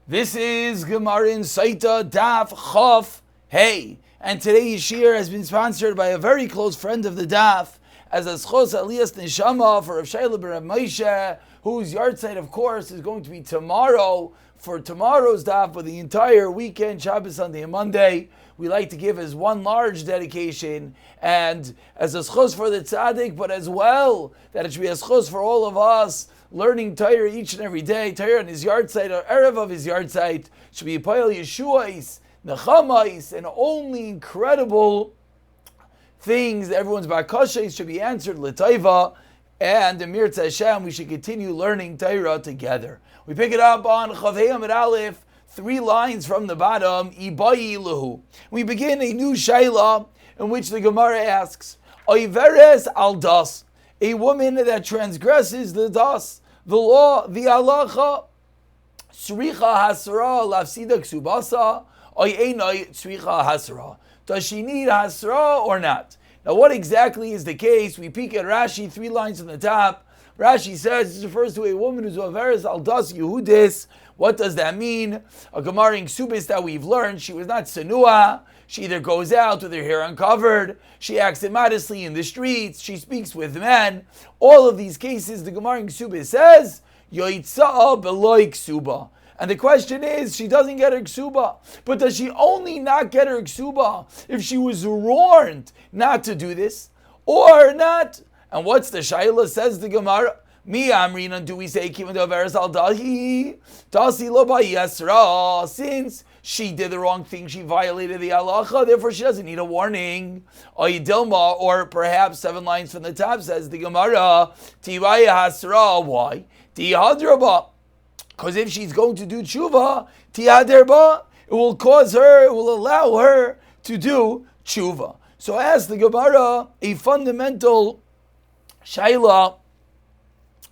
This is Gemara in Sotah, Daf Chaf Hey. And today's shir has been sponsored by a very close friend of the Daf, as a schos aliyas neshama for Rav Shaila ben Rav Moshe, whose yahrzeit, of course, is going to be tomorrow for tomorrow's Daf, for the entire weekend, Shabbos, Sunday, and Monday. We like to give as one large dedication and as a schos for the tzaddik, but as well that it should be a schos for all of us, learning Torah each and every day. Torah on his yahrzeit, or erev of his yahrzeit, should be Payal Yeshuais, Nechamais, and only incredible things that everyone's bakashes should be answered l'taiva, and Emir Hashem, we should continue learning Torah together. We pick it up on Chavei Amid Aleph, 3 lines from the bottom, Ibayi Lahu. We begin a new shaila in which the Gemara asks, Oiveres al das, a woman that transgresses the das, the law, the halacha, Sricha hasra lafsida ksubasa, oyenoi sricha hasra. Does she need hasra or not? Now, what exactly is the case? We peek at Rashi, 3 lines from the top. Rashi says this refers to a woman who's Oiveres al das Yehudis. What does that mean? A Gemara in Ksubis that we've learned, she was not Sanua. She either goes out with her hair uncovered, she acts immodestly in the streets, she speaks with men. All of these cases, the Gemara in Ksubis says, Yoitza'a beloi ksuba. And the question is, she doesn't get her ksuba. But does she only not get her ksuba if she was warned not to do this, or not? And what's the shayla? Says the Gemara, Mi amrina, do we say kivan doveres al dahi dasi lo ba'yasra? Since she did the wrong thing, she violated the halacha, therefore she doesn't need a warning. Dilma, or perhaps 7 lines from the top, says the Gemara, Tivaya hasra. Why? Tihadraba. Because if she's going to do tshuva, tihaderba, it will cause her, it will allow her to do tshuva. So ask the Gemara a fundamental shayla.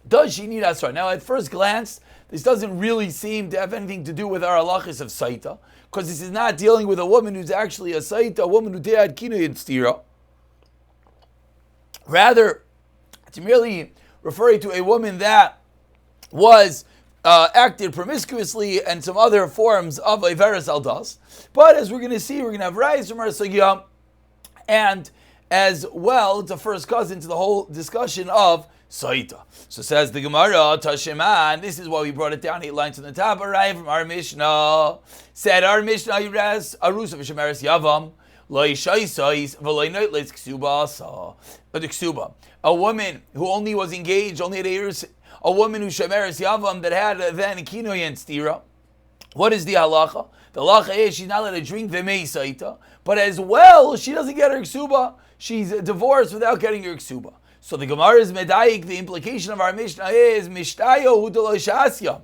Does she need asra? Now, at first glance, this doesn't really seem to have anything to do with our halachas of Sotah, because this is not dealing with a woman who's actually a Sotah, a woman who did kinui and stira. Rather, it's merely referring to a woman that was acted promiscuously and some other forms of Oiveres al das. But as we're going to see, we're going to have Rayis from our Sugya, and as well, it's a first cousin to the whole discussion of Sotah. So says the Gemara, Tasheman, this is why we brought it down 8 lines from the top. Arrive from our Mishnah. Said our Mishnah, Yiras, Arus of Shemeres Yavam, Loi Shaisais, Veloi Noitles Ksuba Sa. But the Ksuba, a woman who only was engaged, only had a woman who Shemeres Yavam that had then Kinoi and Stira. What is the halacha? The halacha is she's not allowed to drink Vimei Sotah, but as well, she doesn't get her Ksuba. She's divorced without getting her Ksuba. So the Gemara is medayik. The implication of our Mishnah is mishtayo udalo shasya.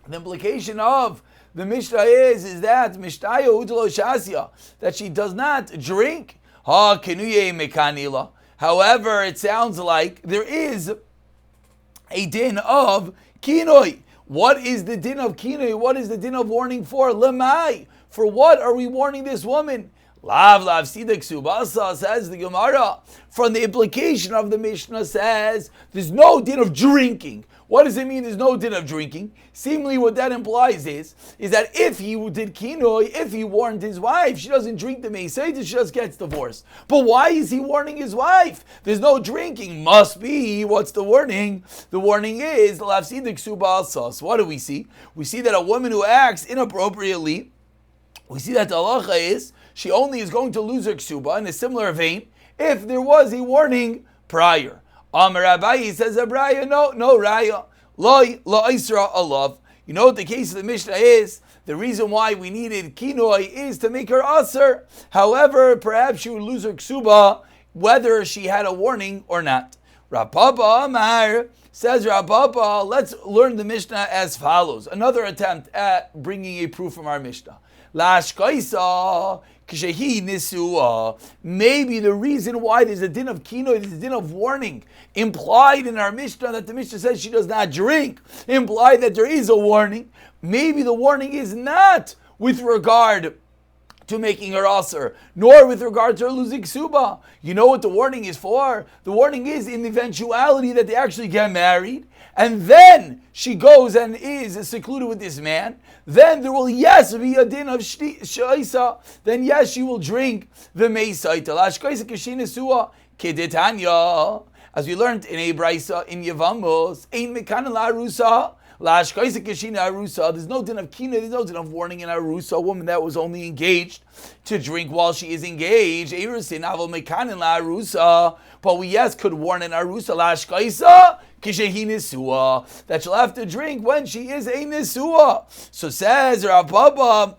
The implication of the Mishnah is that mishtayo udalo shasya, that she does not drink. Ha kenuye mekanila. However, it sounds like there is a din of kinoi. What is the din of kinoi? What is the din of warning for? Lemai. For what are we warning this woman? Lav sidak subasa, says the Gemara. From the implication of the Mishnah says there's no din of drinking. What does it mean there's no din of drinking? Seemingly what that implies is that if he did kinoi, if he warned his wife, she doesn't drink the meisait, she just gets divorced. But why is he warning his wife? There's no drinking. Must be, what's the warning? The warning is lav sidak subasa. So what do we see? We see that a woman who acts inappropriately, we see that the halacha is she only is going to lose her ksuba in a similar vein if there was a warning prior. Amar Abayi, says Abraya, no raya. Loi la isra alav. You know what the case of the Mishnah is? The reason why we needed kinoi is to make her aser. However, perhaps she would lose her ksuba whether she had a warning or not. Rapapa Amar, says Rapapa, let's learn the Mishnah as follows. Another attempt at bringing a proof from our Mishnah. Lashkaisa kshehi nisua. Maybe the reason why there's a din of kinoi, there's a din of warning, implied in our Mishnah that the Mishnah says she does not drink, implied that there is a warning. Maybe the warning is not with regard to making her aser, nor with regard to her losing ksuba. You know what the warning is for? The warning is in the eventuality that they actually get married, and then she goes and is secluded with this man, then there will, yes, be a din of shaisa. Then yes, she will drink the meisaita. Lashkaisa kishina sua kedetanya. As we learned in a brisa in Yevamos, ein mekan la'arusa. There's no din of kina, there's no din of warning in arusa, a woman that was only engaged to drink while she is engaged. But we, yes, could warn in arusa that she'll have to drink when she is a nisua. So says Rav Baba,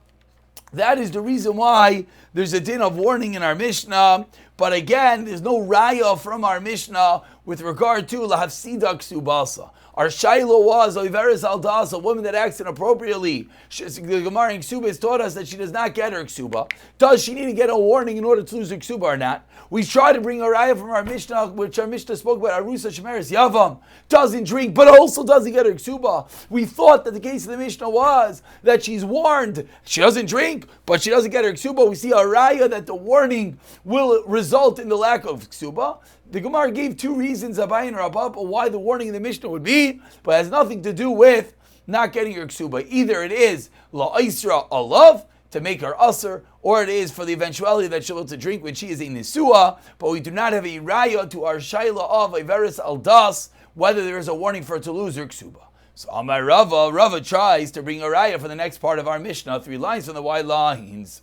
that is the reason why there's a din of warning in our Mishnah. But again, there's no raya from our Mishnah with regard to lahafsida ksubasa. Our shaila was oiveres aldas, a woman that acts inappropriately. The Gemara in Ksuba has taught us that she does not get her Ksuba. Does she need to get a warning in order to lose her Ksuba or not? We try to bring a raya from our Mishnah, which our Mishnah spoke about. Arusa Shemeres Yavam doesn't drink, but also doesn't get her Ksuba. We thought that the case of the Mishnah was that she's warned. She doesn't drink, but she doesn't get her Ksuba. We see a raya that the warning will result in the lack of Ksuba. The Gemara gave two reasons, Abai and Rabab, why the warning in the Mishnah would be, but it has nothing to do with not getting your ksuba. Either it is la'isra alav, to make her usr, or it is for the eventuality that she'll be able to drink when she is a nisua, but we do not have a raya to our shaila of Iveris aldas, whether there is a warning for her to lose her ksuba. So Amar Rava tries to bring a raya for the next part of our Mishnah, 3 lines from the white lines.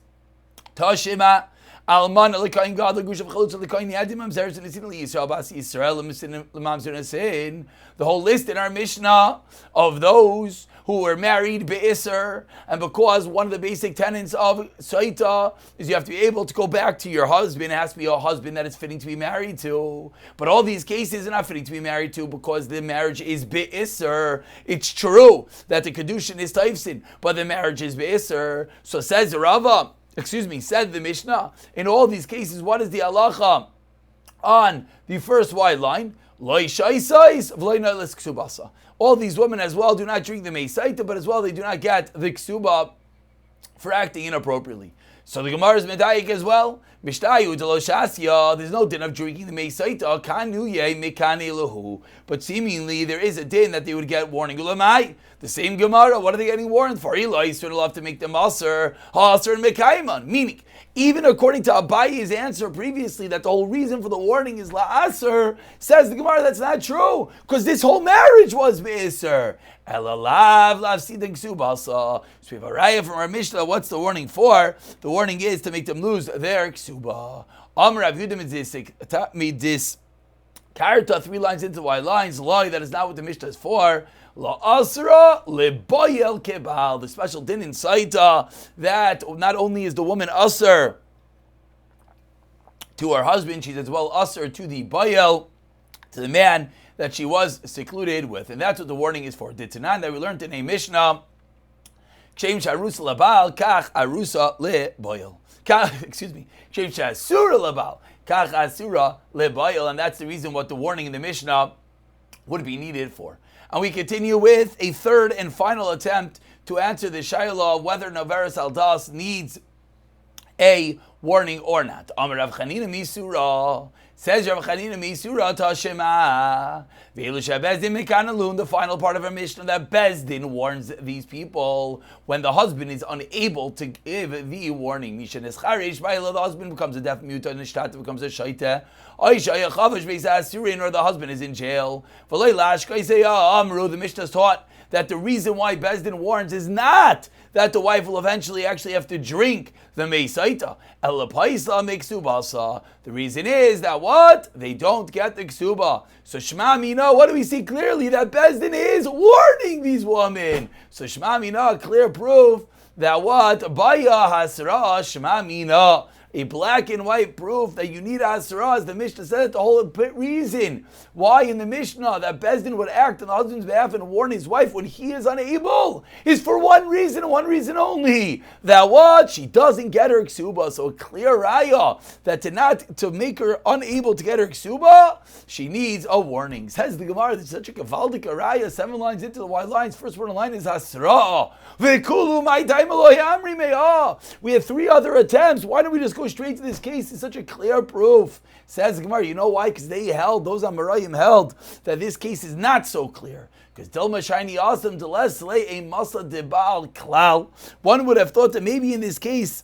Tashima Alman lekain God legush of chalutz lekain yadim amzeres and isin liyisrael bas Yisrael lemisin lemamzer nesin. The whole list in our Mishnah of those who were married be'isr, and because one of the basic tenets of Sotah is you have to be able to go back to your husband. It has to be a husband that is fitting to be married to. But all these cases are not fitting to be married to because the marriage is be'isr. It's true that the kedushin is taifsin, but the marriage is be'isr. So says Rava. Said the Mishnah, in all these cases, what is the halacha on the first white line? All these women as well do not drink the meisaita, but as well they do not get the ksuba for acting inappropriately. So the Gemara is medayik as well. Mishtayu deloshasya. There's no din of drinking the meisaita. Kanu ye mekane lahu. But seemingly there is a din that they would get warning. Ulamai. The same Gemara. What are they getting warned for? Eloi will have to make them aser and mekayman. Meaning, even according to Abayi's answer previously, that the whole reason for the warning is la'aser, says the Gemara that's not true, because this whole marriage was be'aser. Elalav lavsidin ksubasa. So we have a raya from our Mishnah. What's the warning for? The warning is to make them lose their ksuba. Amr Rav Yehuda midis karta, 3 lines into white lines. Loi, that is not what the Mishnah is for. La asra lebayel kebal, the special din in Sotah that not only is the woman asr to her husband, she's as well asr to the bayel, to the man that she was secluded with, and that's what the warning is for. Ditanan that we learned in a Mishnah. Kshem sharusa labal kach arusa lebayel. Excuse me. Kshem shasura labal kach asura lebayel, and that's the reason what the warning in the Mishnah would be needed for. And we continue with a third and final attempt to answer the shayla of whether Naveris Aldas needs a warning or not. Amar Rav Chanina Misura. Says Rav Chanina Misura Tashema. Ve'elusha Bezdin Mekanalun, the final part of our Mishnah, that Bezdin warns these people when the husband is unable to give the warning. Mishan Escharish, the husband becomes a deaf mute, and Nishtata becomes a shaita. Or the husband is in jail. The Mishnah is taught that the reason why Bezdin warns is not that the wife will eventually actually have to drink the meisaita. The reason is that what? They don't get the ksuba. So Shema Mina, what do we see clearly? That Bezdin is warning these women. So Shema Mina, clear proof that what? Baya hasra Shema Mina. a black and white proof that you need Asra, as the Mishnah said, the whole reason why in the Mishnah that Bezdin would act on the husband's behalf and warn his wife when he is unable is for one reason and one reason only. That what? She doesn't get her ksuba. So a clear raya that to make her unable to get her ksuba, she needs a warning. Says the Gemara, there's such a kavaldik raya, 7 lines into the wide lines. First word in line is Asra. We have 3 other attempts. Why don't we just go straight to this case? It's such a clear proof. Says the Gemara, you know why? Because those Amarayim held that this case is not so clear. Because Dilma Shiny Awesome Delesle a Masa Debal Klal. One would have thought that maybe in this case,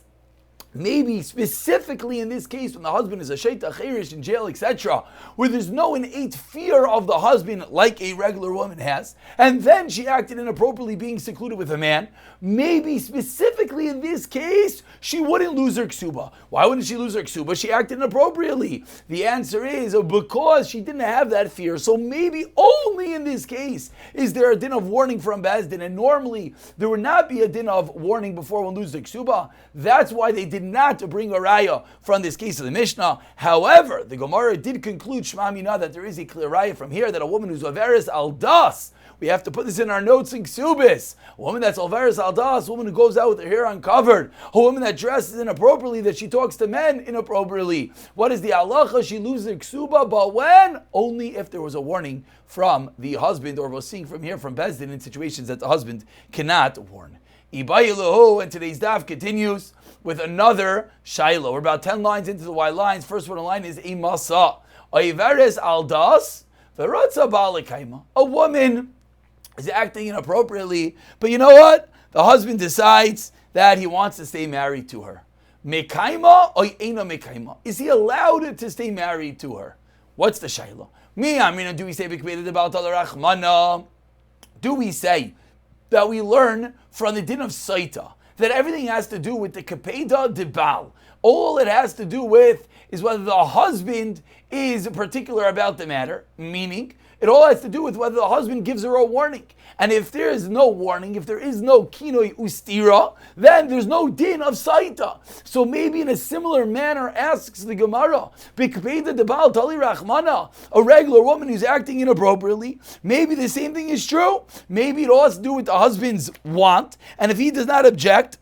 maybe specifically in this case when the husband is a Sotah, Cherish, in jail, etc., where there's no innate fear of the husband like a regular woman has, and then she acted inappropriately being secluded with a man, maybe specifically in this case, she wouldn't lose her ksuba. Why wouldn't she lose her ksuba? She acted inappropriately. The answer is because she didn't have that fear. So maybe only in this case is there a din of warning from Bezdin, and normally there would not be a din of warning before one loses the ksuba. That's why they did not bring a raya from this case of the Mishnah. However, the Gemara did conclude Shema Mina that there is a clear raya from here that a woman who's Averis Aldas, we have to put this in our notes in Ksubis. A woman that's Alveris Aldas, a woman who goes out with her hair uncovered, a woman that dresses inappropriately, that she talks to men inappropriately. What is the halacha? She loses her Ksuba, but when? Only if there was a warning from the husband, or we're seeing from here from Bezdin in situations that the husband cannot warn. Ibayilahu, and today's daf continues with another shaila. We're about 10 lines into the wide lines. First one in line is Imasa. Aiveres Aldas, Veratza Balikaima. A woman is acting inappropriately, but you know what? The husband decides that he wants to stay married to her. Mekaima or Eina Mekaima? Is he allowed to stay married to her? What's the shayla? Do we say do we say that we learn from the din of Sotah that everything has to do with the kapeda de bal? All it has to do with is whether the husband is particular about the matter, meaning it all has to do with whether the husband gives her a warning. And if there is no warning, if there is no kinoi ustira, then there's no din of Sotah. So maybe in a similar manner asks the Gemara, Bikpeda debal tali rachmana, a regular woman who's acting inappropriately, maybe the same thing is true. Maybe it all has to do with the husband's want, and if he does not object,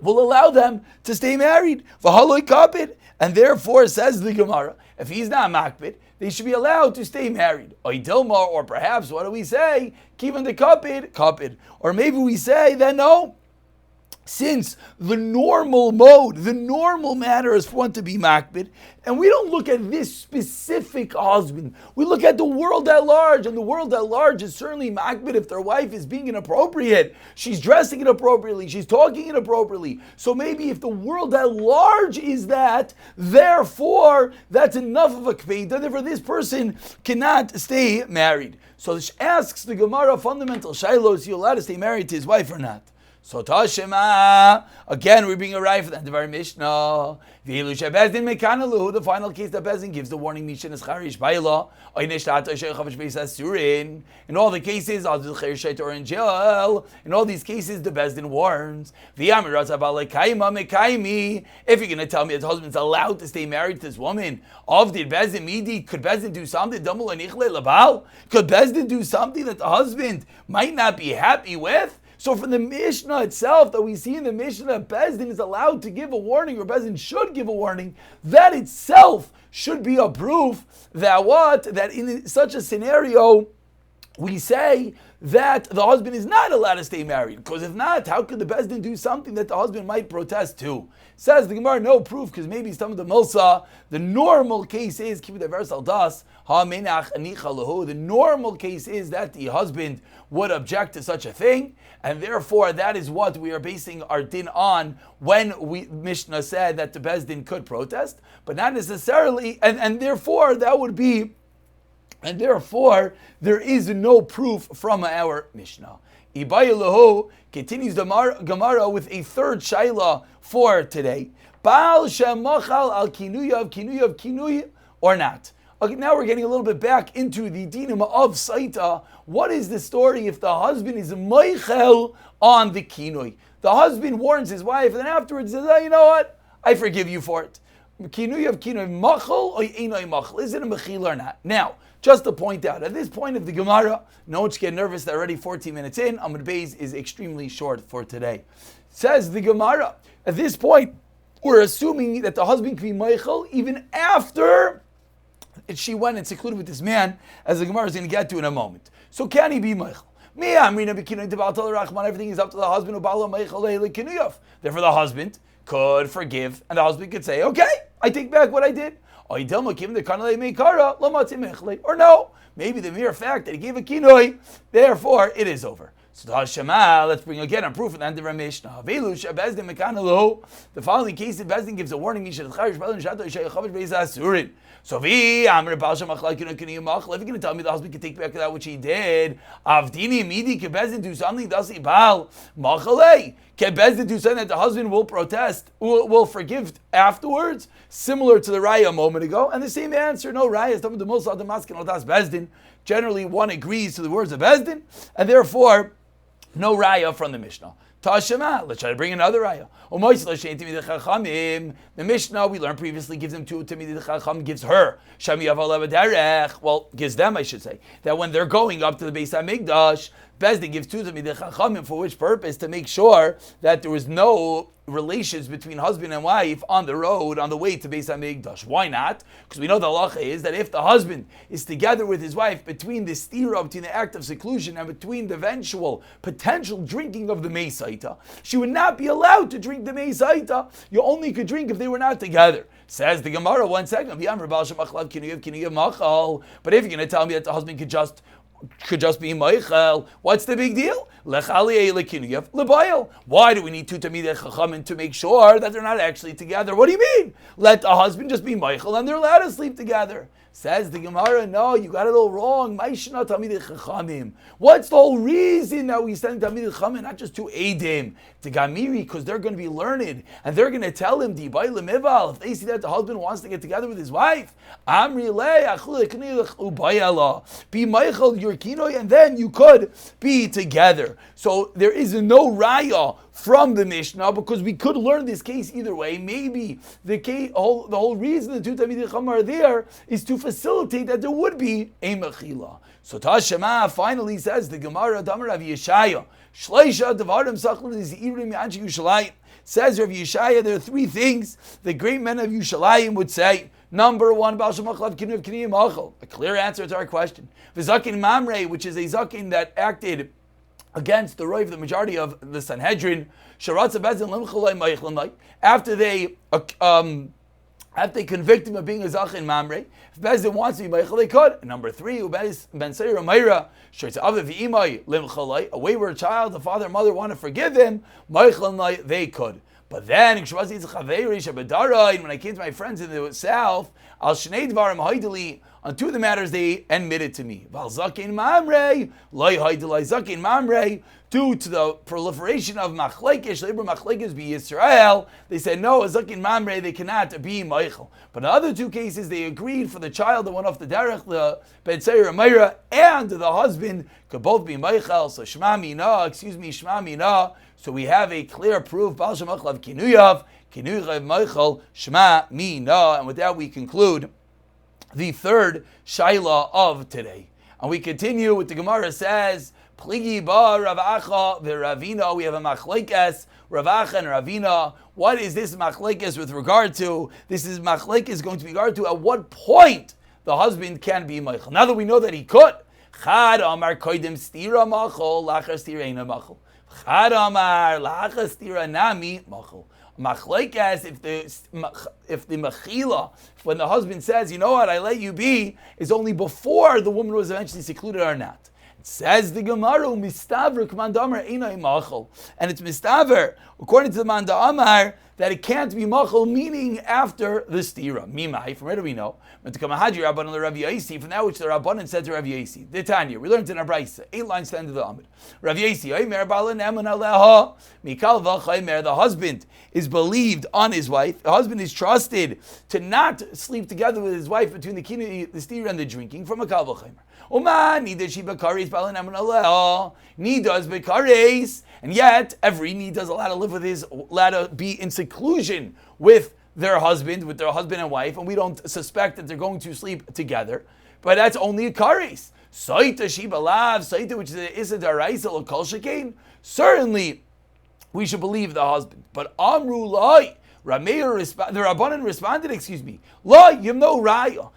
will allow them to stay married. V'haloi kapid, and therefore says the Gemara, if he's not makpid, they should be allowed to stay married. Or perhaps, what do we say? Kivan the kapid. Or maybe we say that no, since the normal mode, the normal manner is for one to be makbid, and we don't look at this specific husband, we look at the world at large, and the world at large is certainly makbid if their wife is being inappropriate, she's dressing inappropriately, she's talking inappropriately. So maybe if the world at large is that, therefore that's enough of a kveida, therefore this person cannot stay married. So this asks the Gemara fundamental shaylos, is he allowed to stay married to his wife or not? Sotah Shema. Again, we're being arrived for the end of our Mishnah. The final case that Bezdin gives the warning, Mishan is Charish Baila. In all the cases, or in jail, in all these cases, the Bezdin warns. If you're going to tell me that the husband's allowed to stay married to this woman, could Bezdin do something? Could Bezdin do something that the husband might not be happy with? So from the Mishnah itself, that we see in the Mishnah that Bezdin is allowed to give a warning, or Bezdin should give a warning, that itself should be a proof that what? That in such a scenario, we say that the husband is not allowed to stay married. Because if not, how could the Bezdin do something that the husband might protest to? Says the Gemara, no proof, because maybe some of the Milsa, the normal case is, the normal case is that the husband would object to such a thing, and therefore that is what we are basing our din on when Mishnah said that the Bezdin could protest, but not necessarily, and therefore that would be, and therefore there is no proof from our Mishnah. Ibayilahu continues the Gemara with a third shaila for today. Baal shemachal al kinuy or not. Okay, now we're getting a little bit back into the dinim of Sotah. What is the story if the husband is meichel on the kinui? The husband warns his wife, and then afterwards says, oh, you know what? I forgive you for it. Kinui of kinui machal or einoi machal. Is it a mechila or not? Now, just to point out, at this point of the Gemara, no one should get nervous that already 14 minutes in, Amud Beis is extremely short for today. Says the Gemara, at this point, we're assuming that the husband can be meichel even after she went and secluded with this man, as the Gemara is going to get to in a moment. So can he be meichel? Everything is up to the husband. Therefore, the husband could forgive, and the husband could say, "Okay, I take back what I did." Or no, maybe the mere fact that he gave a kinoi, therefore it is over. Sotah Shema, let's bring again a proof at the end of our Mishnah. The following case, the Bezdin gives a warning. So if you're going to tell me the husband can take back that which he did, Avdini Midi, can Bezdin do something? Does he Baal Machalei? Can Bezdin do something that the husband will protest, will forgive afterwards? Similar to the Raya a moment ago. And the same answer, no Raya. Bezdin. Generally, one agrees to the words of Bezdin, and therefore, no Raya from the Mishnah. Tashema, let's try to bring another Raya. The Mishnah we learned previously gives them two Tamid Chacham, gives her well, gives them, I should say, that when they're going up to the Beis HaMikdash, Bezdin gives two Tamid Chachamim for which purpose? To make sure that there was no relations between husband and wife on the road, on the way to Beis HaMikdash. Why not? Because we know the halacha is that if the husband is together with his wife between the stira, between the act of seclusion, and between the eventual potential drinking of the Sotah, she would not be allowed to drink the Sotah. You only could drink if they were not together. Says the Gemara, one second. But if you're going to tell me that the husband could just be Meichel, what's the big deal? Why do we need two Tamidei Chachamim to make sure that they're not actually together? What do you mean? Let the husband just be Meichel and they're allowed to sleep together. Says the Gemara, no, you got it all wrong. What's the whole reason that we send Tamidei Chachamim, not just to Eidim, to Gamiri, because they're going to be learned, and they're going to tell him, if they see that the husband wants to get together with his wife, be Meichel your kinoi, and then you could be together. So there is no raya from the Mishnah, because we could learn this case either way. Maybe the whole reason the two Tamidei Chacham are there is to facilitate that there would be a mechila. So Tashema finally says the Gemara Damar Rav Yeshaya Shleisha Devarim Sachlin is Irim Yanchi Yushalayim. Says Rav Yeshaya, there are three things the great men of Yushalayim would say. Number one, a clear answer to our question. V'zakin Mamre, which is a zakin that acted against the Rov, the majority of the Sanhedrin, after they convict him of being a Zachin Mamre, if Bezdin wants to be Meichel, they could. And number three, Ben Seir Meira, a wayward child, the father and mother want to forgive him, Meichel, they could. But then, when I came to my friends in the south, on two of the matters they admitted to me. Due to the proliferation of machlekes, labor machlekes be Yisrael, they said no, a zakin mamre they cannot be meichel. But in the other two cases, they agreed for the child that went off the derech, the Ben Seir Meira, and the husband could both be meichel. So shma mina. So we have a clear proof. Baal shemachlav kinuyav meichel shma mina. And with that, we conclude the third shaila of today. And we continue with the Gemara says, Pligi ba Ravacha v'Ravina. We have a machlekes, Ravacha and Ravina. What is this machlekes with regard to? This is machlekes going to be regard to at what point the husband can be meichel. Now that we know that he could, Chad Amar koidim stira machol, lachar stira eina machol. Chad Amar lachar stira nami machol. Machlekes, if the mechila, when the husband says, you know what, I let you be, is only before the woman was eventually secluded or not. It says the Gemara, mistaver k'mandamar einay machol, and it's mistaver according to the mandamar that it can't be machol, meaning after the stira. Mimai, from where do we know? From that which the Rabbanan said to Rav Yasi. The Tanya, we learned in our Brisa, 8 lines to the end of the Amud. Rav Yasi, the husband is believed on his wife. The husband is trusted to not sleep together with his wife between the stira and the drinking from a kal v'chaymer. Nidas bekares, and yet every Nidas allowed to live with allowed to be in seclusion with their husband with their husband and wife, and we don't suspect that they're going to sleep together, but that's only a kares. Sotah Shiba Lav, Sotah, which is an Issa Daraisa L'Kol Shekain, certainly we should believe the husband. But Amru Lai, the Rabbanan responded, Lai, you have no raya.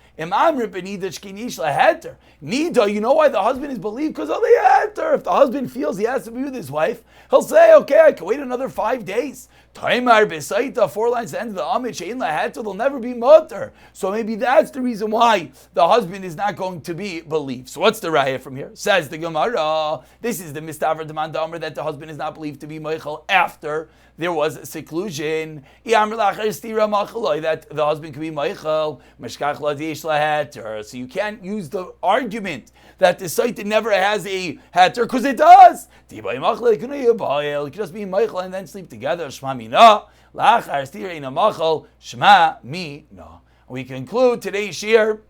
Nida, you know why the husband is believed? Because of the heter. If the husband feels he has to be with his wife, he'll say, okay, I can wait another 5 days. Taimar Besaita, 4 lines to the end of the Amit, Shein Laheter, they'll never be mutter. So maybe that's the reason why the husband is not going to be believed. So what's the raya from here? Says the Gemara, this is the Mistaver Demand Amr that the husband is not believed to be Meichel after there was seclusion. That the husband can be Meichel. So you can't use the argument that the Sotah never has a heter, because it does. You can just be Meichel and then sleep together. Shma mina. We conclude today's shir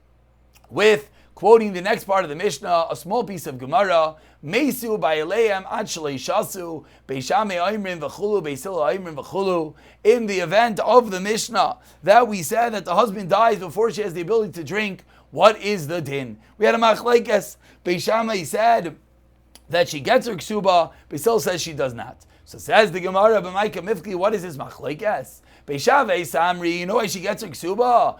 with quoting the next part of the Mishnah, a small piece of Gemara. Meisu ba'aleim ad shalei shasu beishame oimrin v'chulu beisila oimrin v'chulu. In the event of the Mishnah that we said that the husband dies before she has the ability to drink, what is the din? We had a machlekes. Beishame said that she gets her ksuba. Beisil says she does not. So says the Gemara, b'maika mifki, what is this machlekes? Beishave Samri, you know why she gets her ksuba?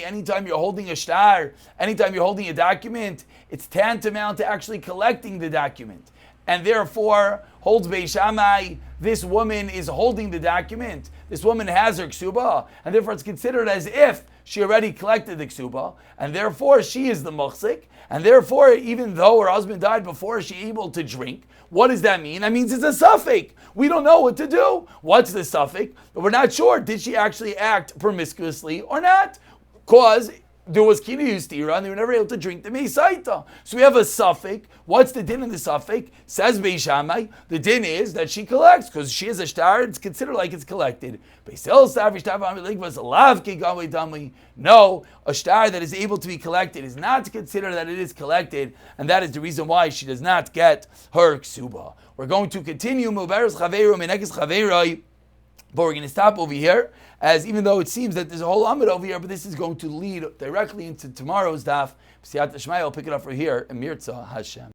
Anytime you're holding a shtar, anytime you're holding a document, it's tantamount to actually collecting the document. And therefore, holds Beishamai, this woman is holding the document. This woman has her ksuba, and therefore it's considered as if she already collected the ksuba, and therefore she is the muhsik, and therefore even though her husband died before she's able to drink, what does that mean? That means it's a suffix. We don't know what to do. What's the suffix? We're not sure. Did she actually act promiscuously or not? Because there was kina yustira and they were never able to drink the meisaita. So we have a suffix. What's the din in the suffix? Says Beis Shammai, the din is that she collects because she is a shtar. It's considered like it's collected. No, a shtar that is able to be collected is not considered that it is collected, and that is the reason why she does not get her ksuba. We're going to continue Mubarak Chaveru Menekes Chaveroi, but we're going to stop over here, as even though it seems that there's a whole Amid over here, but this is going to lead directly into tomorrow's daf. I'll pick it up for here in Mirza Hashem.